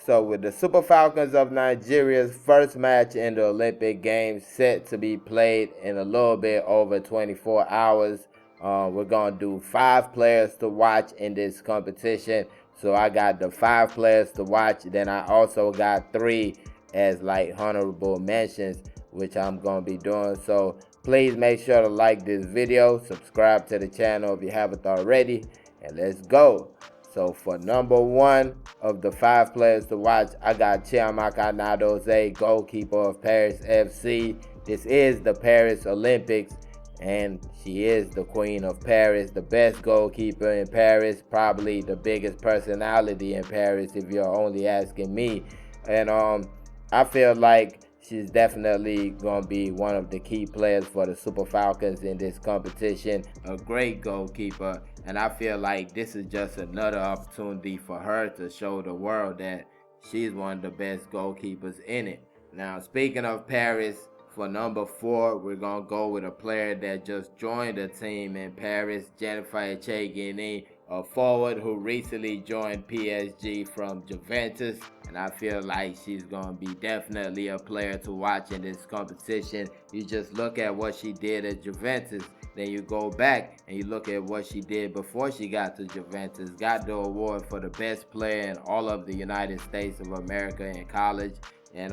So with the Super Falcons of Nigeria's first match in the Olympic Games set to be played in a little bit over 24 hours, we're going to do 5 players to watch in this competition. So I got the 5 players to watch. Then I also got 3 as like honorable mentions, which I'm going to be doing. So please make sure to like this video, subscribe to the channel if you haven't already, and let's go. So for number 1 of the 5 players to watch, I got Chiamaka Nnadozie, goalkeeper of Paris FC. This is the Paris Olympics, and she is the queen of Paris, the best goalkeeper in Paris, probably the biggest personality in Paris if you're only asking me. And I feel like she's definitely going to be one of the key players for the Super Falcons in this competition. A great goalkeeper, and I feel like this is just another opportunity for her to show the world that she's one of the best goalkeepers in it. Now, speaking of Paris, for number 4, we're going to go with a player that just joined the team in Paris, Jennifer Echegini, a forward who recently joined PSG from Juventus, and I feel like she's going to be definitely a player to watch in this competition. You just look at what she did at Juventus, then you go back and you look at what she did before she got to Juventus, got the award for the best player in all of the United States of America in college, and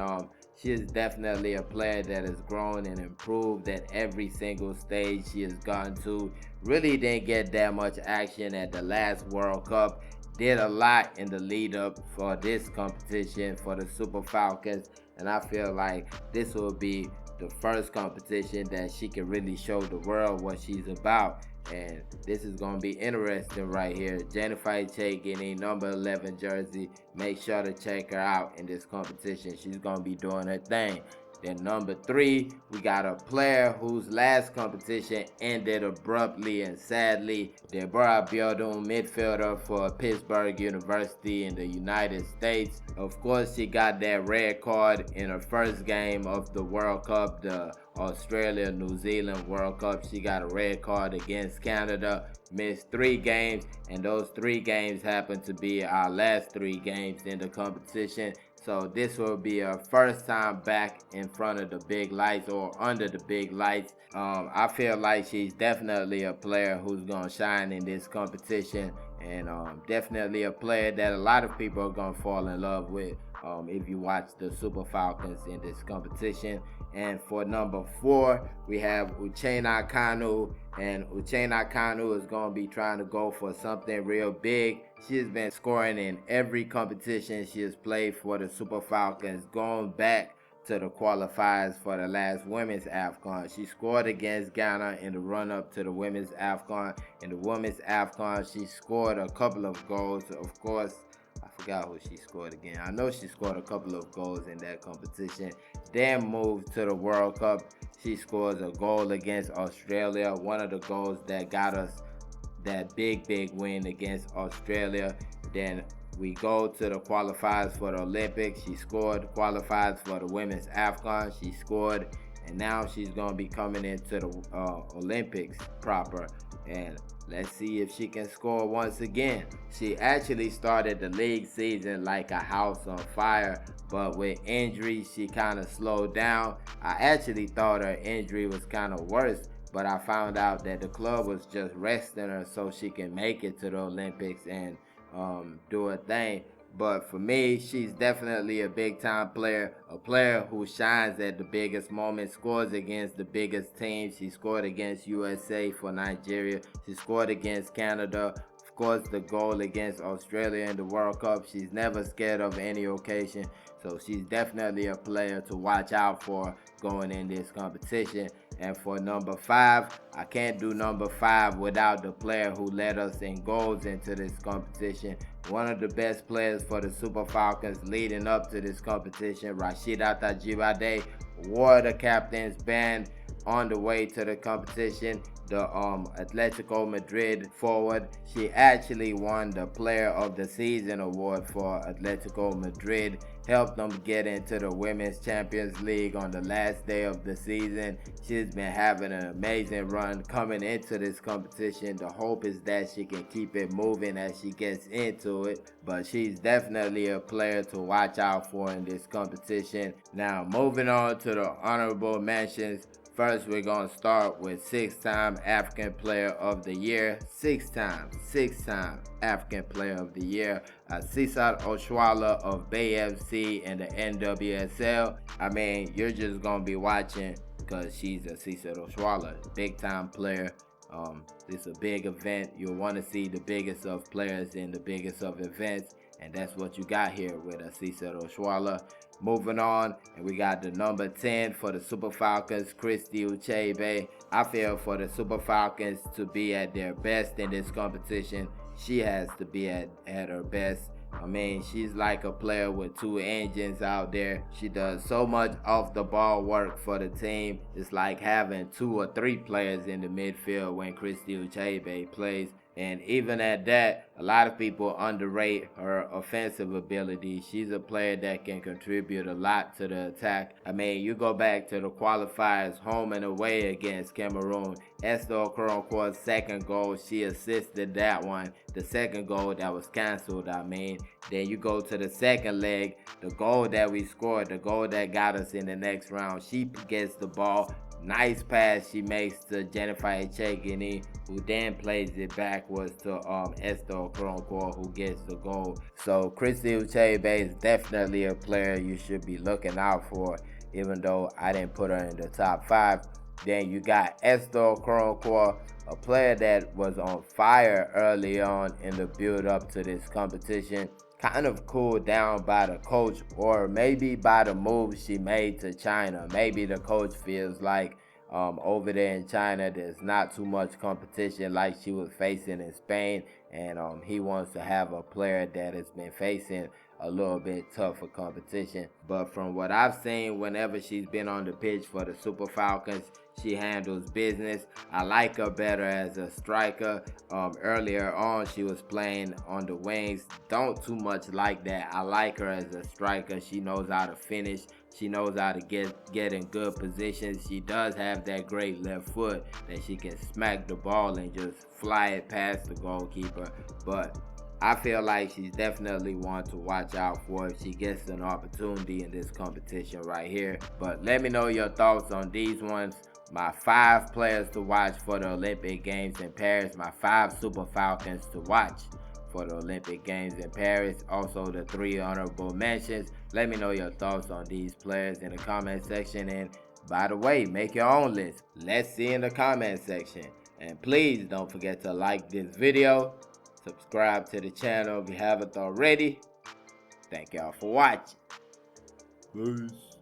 she is definitely a player that has grown and improved at every single stage she has gone to. Really didn't get that much action at the last World Cup. Did a lot in the lead up for this competition for the Super Falcons. And I feel like this will be the first competition that she can really show the world what she's about. And this is going to be interesting right here. Jennifer Echegini, number 11 jersey. Make sure to check her out in this competition. She's going to be doing her thing. Then number 3, we got a player whose last competition ended abruptly and sadly. Deborah Abiodun, midfielder for Pittsburgh University in the United States. Of course, she got that red card in her first game of the World Cup, the Australia-New Zealand World Cup. She got a red card against Canada, missed 3 games, and those 3 games happened to be our last 3 games in the competition. So this will be her first time back in front of the big lights or under the big lights. I feel like she's definitely a player who's going to shine in this competition, and definitely a player that a lot of people are going to fall in love with if you watch the Super Falcons in this competition. And for number 4, we have Uchenna Kanu, and Uchenna Kanu is going to be trying to go for something real big. She has been scoring in every competition she has played for the Super Falcons, going back to the qualifiers for the last women's AFCON. She scored against Ghana in the run-up to the women's AFCON. In the women's AFCON, she scored a couple of goals. Of course, I forgot who she scored again. I know she scored a couple of goals in that competition. Then moved to the World Cup. She scores a goal against Australia, one of the goals that got us that big win against Australia. Then we go to the qualifiers for the Olympics. She scored. Qualifiers for the women's AFCON. She scored. And now she's going to be coming into the Olympics proper. And let's see if she can score once again. She actually started the league season like a house on fire, but with injury, she kind of slowed down. I actually thought her injury was kind of worse, but I found out that the club was just resting her so she can make it to the Olympics and do her thing. But for me, she's definitely a big-time player, a player who shines at the biggest moments, scores against the biggest teams. She scored against USA for Nigeria. She scored against Canada. Of course, the goal against Australia in the World Cup. She's never scared of any occasion. So she's definitely a player to watch out for going in this competition. And for number 5, I can't do number 5 without the player who led us in goals into this competition. One of the best players for the Super Falcons leading up to this competition, Rasheedat Ajibade, wore the captain's band on the way to the competition. the Atletico Madrid forward. She actually won the Player of the Season award for Atletico Madrid, helped them get into the Women's Champions League on the last day of the season. She's been having an amazing run coming into this competition. The hope is that she can keep it moving as she gets into it, but she's definitely a player to watch out for in this competition. Now, moving on to the honorable mentions. First, we're going to start with six-time African Player of the Year. Six-time African Player of the Year. Rasheedat Ajibade of Bay FC and the NWSL. I mean, you're just going to be watching because she's Rasheedat Ajibade, big-time player. It's a big event. You'll want to see the biggest of players in the biggest of events, and that's what you got here with Rasheedat Ajibade. Moving on, and we got the number 10 for the Super Falcons, Uchenna. I feel for the Super Falcons to be at their best in this competition, she has to be at her best. I mean, she's like a player with two engines out there. She does so much off the ball work for the team. It's like having 2 or 3 players in the midfield when Uchenna plays. And even at that, a lot of people underrate her offensive ability. She's a player that can contribute a lot to the attack. I mean, you go back to the qualifiers home and away against Cameroon. Esther Okoronkwo's second goal, she assisted that one. The second goal that was canceled, I mean. Then you go to the second leg, the goal that we scored, the goal that got us in the next round. She gets the ball. Nice pass she makes to Jennifer Echegini, who then plays it backwards to Esther Okoronkwo, who gets the goal. So Uchenna is definitely a player you should be looking out for, even though I didn't put her in the top 5. Then you got Esther Okoronkwo, a player that was on fire early on in the build up to this competition. Kind of cooled down by the coach, or maybe by the move she made to China. Maybe the coach feels like over there in China there's not too much competition like she was facing in Spain, and he wants to have a player that has been facing a little bit tougher competition. But from what I've seen, whenever she's been on the pitch for the Super Falcons, she handles business. I like her better as a striker. Earlier on, she was playing on the wings. Don't too much like that. I like her as a striker. She knows how to finish. She knows how to get in good positions. She does have that great left foot that she can smack the ball and just fly it past the goalkeeper. But I feel like she's definitely one to watch out for if she gets an opportunity in this competition right here. But let me know your thoughts on these ones. My 5 players to watch for the Olympic Games in Paris. My 5 Super Falcons to watch for the Olympic Games in Paris. Also the 3 honorable mentions. Let me know your thoughts on these players in the comment section. And by the way, make your own list. Let's see in the comment section. And please don't forget to like this video. Subscribe to the channel if you haven't already. Thank y'all for watching. Peace.